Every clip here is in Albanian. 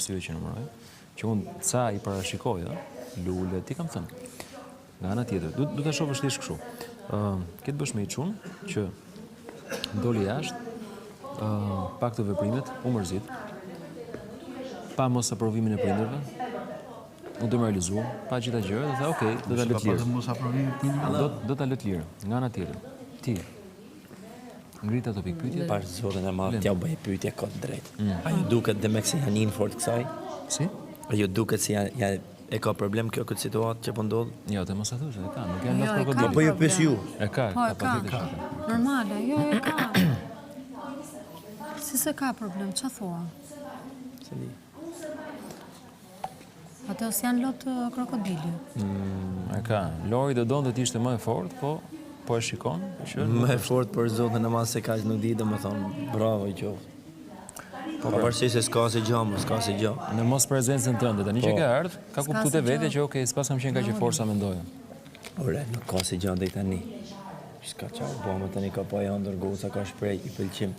arsye që numëroj, që unë ca i parashikoj, lule, ti kam thënë. Nga ana tjetër, du të shohësh thjesht kështu. Këtë bësh me i çunë që doli jashtë, pak të veprimet, u mërzit, pa mos aprovimin e prindërve, unë do më realizuar, pa gjitha gjëra, dhe tha, okej, do ta lë të lirë. Do ta lë të lirë. Nga ana tjetër, ti ngrit ato pikë pyetje. Parë zotin e madh, t'ja u bëj pyetje kot drejt. A ju duket dhe me se janë in fort kësaj? Si? A ju duket se e ka problem kjo këtë situatë që po ndodh? Jo, të mos e thush, e ka, nuk janë lot krokodil. Po ju pyes ju. E ka, ka. Normale, jo e ka. Si se ka problem, që thua? Se di. Ato s'janë lot krokodili. E ka, Lori do donte të ishte më e fortë, po e shikon që Më e fort për zotin e madh se kaq nuk di, domethënë bravo i qoftë. Pavarësisht se s'ka se gjë, s'ka se gjë. në mos prezencën tënde, tani që ke ardhur, ka kuptuar te vetja që okay, s'pas kam qenë kaq e fortë sa mendoja. Ore, nuk ka se gjë deri tani. S'ka çfarë bëmë tani, ka pa ëndër goca, ka shpreh i pëlqim.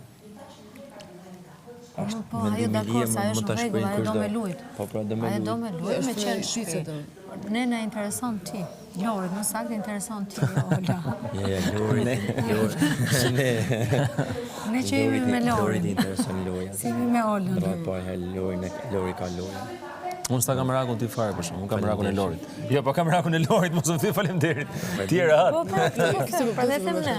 Po, ajo dakor, sa është në rregull, ajo do me lujt. Po, pra do me Ajo lujt. do me lujt me qenë shpejt. Ne na intereson ti. Lori, më saktë intereson ti, Ola. Ja, Lori. Ne që jemi me Lori Lori. ti intereson Lori. Si jemi me Olën. Do po Lori ka Lori. Unë s'ta kam rakun ti fare për shkak, unë kam rakun e Lorit. Jo, po kam rakun e Lorit, mos më thy faleminderit. Tjera. Po, për dhe them ne.